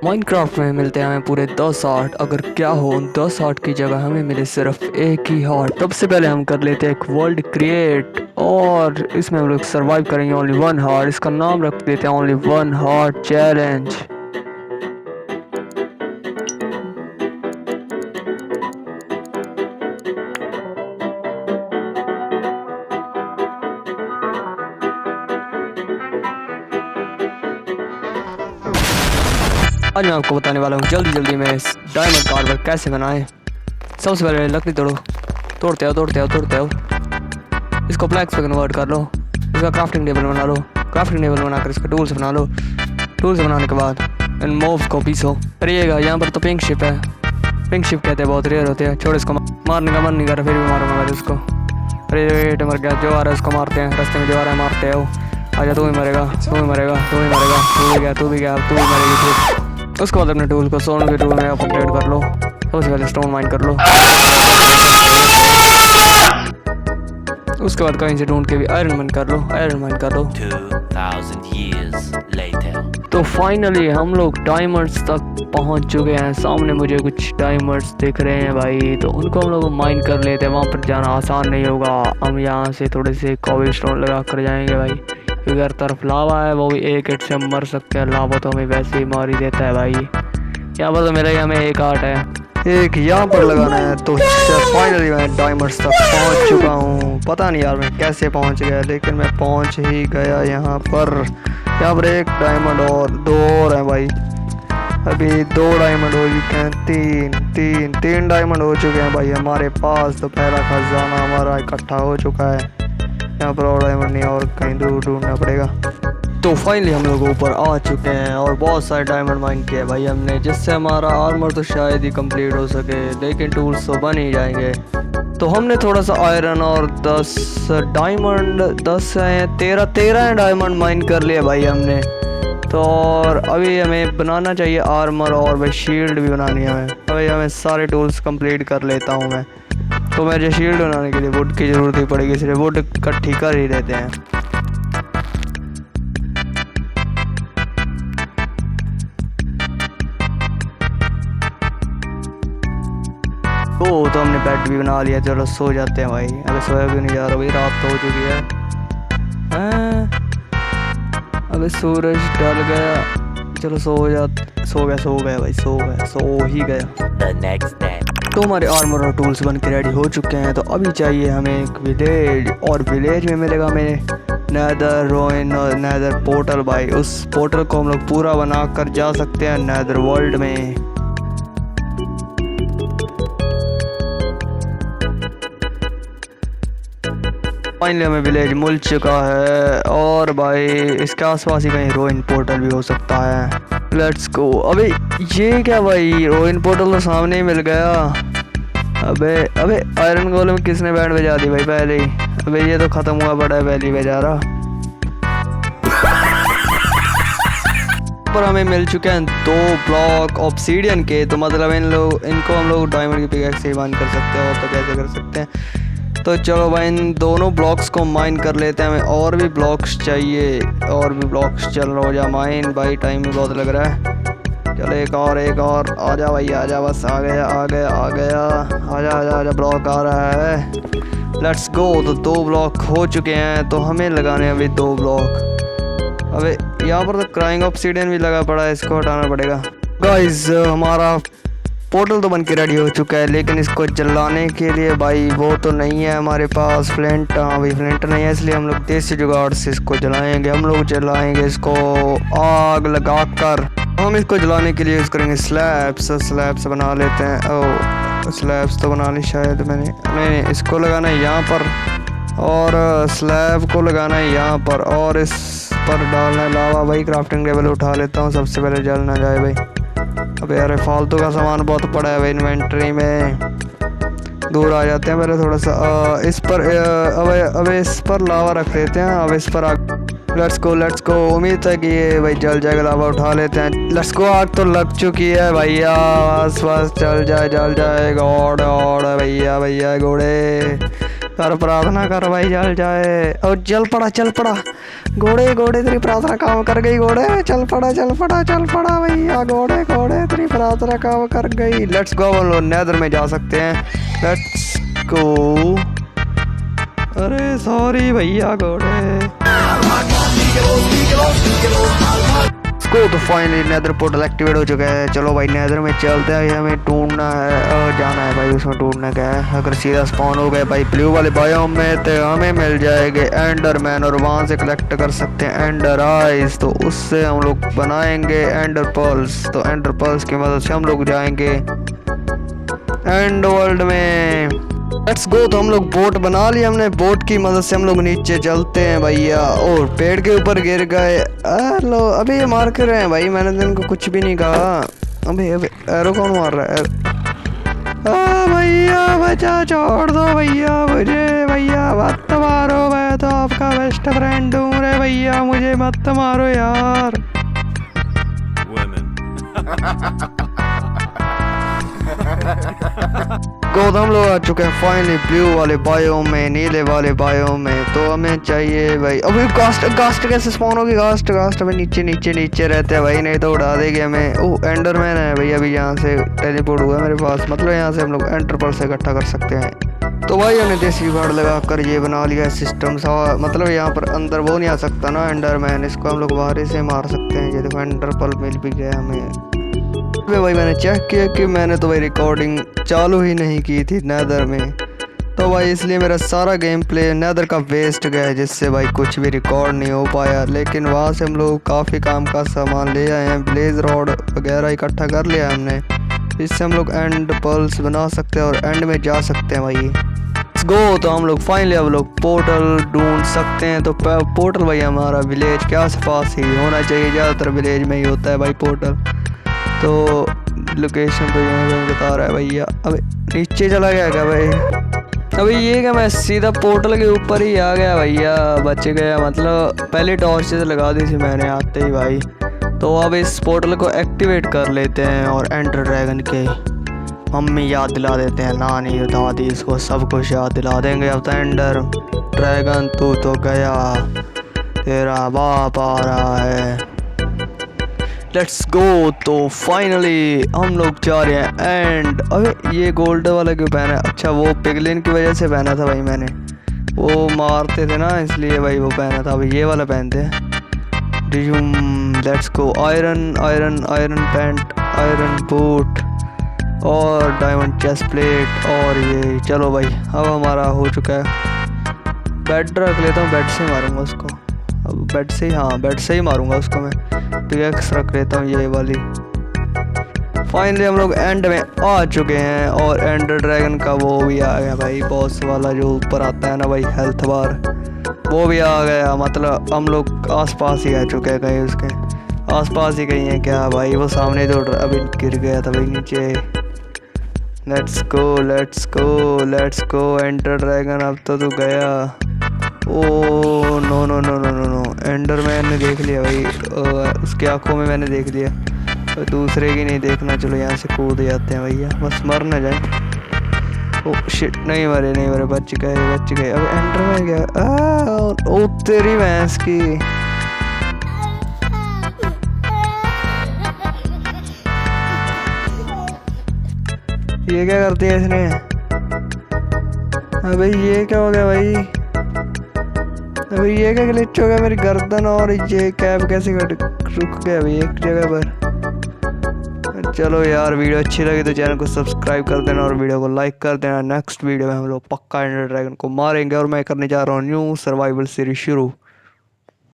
Minecraft में मिलते हैं हमें पूरे 10 हार्ट। अगर क्या हो उन 10 हार्ट की जगह हमें मिले सिर्फ एक ही हार्ट। सबसे पहले हम कर लेते हैं एक वर्ल्ड क्रिएट और इसमें हम लोग सर्वाइव करेंगे ओनली 1 हार्ट। इसका नाम रख देते हैं ओनली 1 हार्ट चैलेंज। आज मैं आपको बताने वाला हूँ जल्दी में डायमंड कार्वर कैसे बनाएं। सबसे पहले लकड़ी तोड़ते आओ। इसको प्लैक्स पे कन्वर्ट कर लो। इसका क्राफ्टिंग टेबल बना लो। क्राफ्टिंग टेबल बनाकर इसका टूल्स बना लो। टूल्स बनाने के बाद इन मोव्स को पीसो। करिएगा यहाँ पर तो पिंक शिप है। पिंक शिप कहते हैं बहुत रेयर होते हैं। छोड़ इसको, मारने का मन नहीं कर रहा फिर भी मारूंगा मैं उसको। अरे मर गया। जो आ रहा है उसको मारते हैं। रास्ते में जो आ रहा है मारते हैं। आजा, तू भी मरेगा। तू भी गया। तू भी मरेगी। उसके बाद अपने टूल को स्टोन के टूल में अपग्रेड कर लो। सबसे पहले स्टोन माइन कर लो। उसके बाद कहीं से ढूंढ के भी आयरन माइन कर लो। 2000 years later. तो फाइनली हम लोग डायमंड्स तक पहुंच चुके हैं। सामने मुझे कुछ डायमंड्स दिख रहे हैं भाई, तो उनको हम लोग माइन कर लेते हैं। वहाँ पर जाना आसान नहीं होगा। हम यहाँ से थोड़े से कोबल स्टोन लगा कर जाएंगे भाई, क्योंकि हर तरफ लावा है। वो भी एक हिट से हम मर सकते हैं। लावा तो हमें वैसे ही मार ही देता है भाई। यहाँ पर तो मेरा ही हमें एक आर्ट है, एक यहाँ पर लगाना है। तो फाइनली मैं डायमंड्स तक पहुँच चुका हूँ। पता नहीं यार मैं कैसे पहुँच गया, लेकिन मैं पहुँच ही गया यहाँ पर। यहाँ पर एक डायमंड और 2 और हैं भाई। अभी 2 डायमंड हो चुके हैं। तीन डायमंड हो चुके हैं भाई हमारे पास। तो पहला खजाना हमारा इकट्ठा हो चुका है। यहाँ पर और डायमंड नहीं, और कहीं दूर ढूंढना पड़ेगा। तो फाइनली हम लोग ऊपर आ चुके हैं और बहुत सारे डायमंड माइन किए भाई हमने, जिससे हमारा आर्मर तो शायद ही कंप्लीट हो सके, लेकिन टूल्स तो बन ही जाएंगे। तो हमने थोड़ा सा आयरन और 10 डायमंड 10 हैं 13 डायमंड माइन कर लिए भाई हमने। तो और अभी हमें बनाना चाहिए आर्मर और भाई शील्ड भी बनानी है हमें। अभी हमें सारे टूल्स कंप्लीट कर लेता हूँ मैं। तो मुझे शील्ड बनाने के लिए वुड की ज़रूरत ही पड़ेगी, इसलिए वुड इकट्ठी कर ही देते हैं। तो हमने बेड भी बना लिया। चलो सो जाते हैं भाई। अबे सोया क्यों नहीं जा रहा भाई, रात तो हो चुकी है। अबे सूरज ढल गया। चलो सो गया भाई, सो ही गया। The next day. तो हमारे आर्मर और टूल्स बन के रेडी हो चुके हैं। तो अभी चाहिए हमें एक विलेज, और विलेज में मिलेगा हमें नेदर रोइन और नेदर पोर्टल भाई। उस पोर्टल को हम लोग पूरा बना कर जा सकते हैं नेदर वर्ल्ड में। फाइनली हमें विलेज मिल चुका है, और भाई इसके आसपास ही कहीं रोइन पोर्टल भी हो सकता है। Let's go. अबे ये क्या भाई, रोइन पोर्टल तो सामने ही मिल गया। अबे आयरन गोलेम किसने बैंड बजा दी भाई पहले ही। अबे ये तो खत्म हुआ पड़ा है पहली बेचारा। पर हमें मिल चुके हैं 2 ब्लॉक ऑब्सीडियन के। तो मतलब इनको हम लोग डायमंड की पिकैक्स से बाइंड कर सकते हैं, और तो कैसे कर सकते हैं। तो चलो भाई इन दोनों ब्लॉक्स को माइन कर लेते हैं। हमें और भी ब्लॉक्स चाहिए, और भी ब्लॉक्स। चल रहा हो जा माइन भाई, टाइम भी बहुत लग रहा है। चलो एक और आजा भाई, आजा। बस आ गया। आजा ब्लॉक आ रहा है। Let's go. तो 2 ब्लॉक हो चुके हैं। तो हमें लगाने अभी 2 ब्लॉक। अबे यहाँ पर तो क्राइंग ऑब्सीडियन भी लगा पड़ा है, इसको हटाना पड़ेगा। गाइस हमारा पोर्टल तो बन के रेडी हो चुका है, लेकिन इसको जलाने के लिए भाई वो तो नहीं है हमारे पास फ्लिंट। हाँ भाई फ्लिंट नहीं है, इसलिए हम लोग देसी जुगाड़ से इसको जलाएंगे। हम लोग जलाएंगे इसको आग लगा कर। हम इसको जलाने के लिए यूज़ करेंगे स्लैब्स बना लेते हैं। ओह स्लैब्स तो बना ली शायद मैंने। नहीं, इसको लगाना है यहाँ पर, और स्लैब को लगाना है यहाँ पर, और इस पर डालना है लावा भाई। क्राफ्टिंग टेबल उठा लेता हूँ सबसे पहले, जल ना जाए भाई। अबे यार फालतू का सामान बहुत पड़ा है भाई इन्वेंट्री में। दूर आ जाते हैं पहले थोड़ा सा। इस पर अबे इस पर लावा रख देते हैं। अब इस पर आग। Let's go. उम्मीद है कि ये भाई जल जाएगा। लावा उठा लेते हैं। Let's go. आग तो लग चुकी है भैया। बस जल जाए गॉड भैया घोड़े कर प्रार्थना कर भाई, जल जाए। और चल पड़ा घोड़े तेरी प्रार्थना काम कर गई घोड़े। चल पड़ा भैया घोड़े। प्रार्थना का वो कर गई। लेट्स गो, हम लोग नेदर में जा सकते हैं। Let's go. अरे सॉरी भैया घोड़े को। तो फाइनली नेदर पोर्टल एक्टिवेट हो चुका है। चलो भाई नेदर में चलते हैं, हमें ढूंढना है, जाना है भाई, उसमें ढूंढना क्या है। अगर सीधा स्पॉन हो गए भाई ब्लू वाले बायोम में तो हमें मिल जाएंगे एंडरमैन, और वहाँ से कलेक्ट कर सकते हैं एंडर आइज। तो उससे हम लोग बनाएंगे एंडर पर्ल्स। तो एंडर पर्ल्स की मदद से हम लोग जाएंगे एंड वर्ल्ड में। Let's go. तो हम लोग बोट बना लिया हमने, बोट की मदद से हम लोग नीचे चलते हैं भैया। और पेड़ के ऊपर गिर गए। लो अभी ये मार कर रहे हैं भाई, मैंने तो इनको कुछ भी नहीं कहा। अबे एरो कौन मार रहा है? भैया बचा, छोड़ दो भैया मुझे, भैया मत मारो, मैं तो आपका बेस्ट फ्रेंड हूँ रे भैया, मुझे मत मारो यार। तो हम लोग आ चुके हैं फाइनली ब्लू वाले बायोम में, नीले वाले बायोम में। तो हमें चाहिए भाई, अभी गास्ट कैसे स्पॉन होगी? गास्ट अभी नीचे रहते हैं भाई, नहीं तो उड़ा देगी हमें। ओह एंडरमैन है भैया, अभी यहाँ से टेलीपोर्ट हुआ मेरे पास, मतलब यहाँ से हम लोग एंटर पर्ल से इकट्ठा कर सकते हैं। तो भाई हमने देसी जुगाड़ लगा कर ये बना लिया सिस्टम सा, मतलब यहाँ पर अंदर वो नहीं आ सकता ना एंडरमैन, इसको हम लोग बाहर से मार सकते हैं। ये देखो एंटर पर्ल मिल भी गया हमें। भाई मैंने चेक किया कि मैंने तो भाई रिकॉर्डिंग चालू ही नहीं की थी नेदर में, तो भाई इसलिए मेरा सारा गेम प्ले नेदर का वेस्ट गया है, जिससे भाई कुछ भी रिकॉर्ड नहीं हो पाया। लेकिन वहाँ से हम लोग काफ़ी काम का सामान ले आए हैं, ब्लेज रॉड वगैरह इकट्ठा कर लिया हमने, इससे हम लोग एंड पर्ल्स बना सकते हैं और एंड में जा सकते हैं भाई। Let's go. तो हम लोग फाइनली अब लोग पोर्टल ढूंढ सकते हैं। तो पोर्टल भाई हमारा विलेज के आस पास ही होना चाहिए, ज़्यादातर विलेज में ही होता है भाई पोर्टल। तो लोकेशन तो यहाँ बता रहा है भैया। अबे नीचे चला गया क्या भाई? अभी ये क्या, मैं सीधा पोर्टल के ऊपर ही आ गया भैया, बच गया। मतलब पहले टॉर्चेस लगा दी थी मैंने आते ही भाई। तो अब इस पोर्टल को एक्टिवेट कर लेते हैं और एंडर ड्रैगन के मम्मी याद दिला देते हैं, नानी दादी, इसको सब कुछ याद दिला देंगे। अब तो एंडर ड्रैगन तू तो गया, तेरा बाप आ रहा है। Let's go. तो फाइनली हम लोग जा रहे हैं एंड। अबे ये गोल्ड वाला क्यों पहना है? अच्छा वो पिगलिन की वजह से पहना था भाई मैंने, वो मारते थे ना इसलिए भाई वो पहना था। अभी ये वाला पहनते हैं। Let's go. Iron pant, iron boot और डायमंड चेस्ट प्लेट और ये। चलो भाई अब हमारा हो चुका है। बेड रख लेता हूँ, बेड से मारूंगा उसको। अब बेड से ही, हाँ बेड से ही मारूंगा उसको मैं। पिकैक्स रख लेता हूँ ये वाली। फाइनली हम लोग एंड में आ चुके हैं और एंडर ड्रैगन का वो भी आ गया भाई, बॉस वाला जो ऊपर आता है ना भाई, हेल्थ बार, वो भी आ गया। मतलब हम लोग आसपास ही आ चुके हैं, कहीं उसके आसपास ही कहीं है क्या भाई? वो सामने तो अभी गिर गया था भाई नीचे। लेट्स गो एंडर ड्रैगन, अब तो तू गया। ओ नो, एंडरमैन ने देख लिया भाई, उसकी आंखों में मैंने देख लिया, तो दूसरे की नहीं देखना। चलो यहाँ से कूद जाते हैं भैया, बस मर ना जाए। ओ शिट, नहीं मरे, बच गए। अब एंडरमैन गया। ओ तेरी भैंस की। ये क्या कर दिया इसने? अबे ये क्या हो गया भाई? अभी ये क्या ग्लिच हो गया? मेरी गर्दन और ये कैप कैसे रुक गया अभी एक जगह पर? चलो यार, वीडियो अच्छी लगी तो चैनल को सब्सक्राइब कर देना और वीडियो को लाइक कर देना। नेक्स्ट वीडियो में हम लोग पक्का एंडर ड्रैगन को मारेंगे और मैं करने जा रहा हूँ न्यू सर्वाइवल सीरीज शुरू।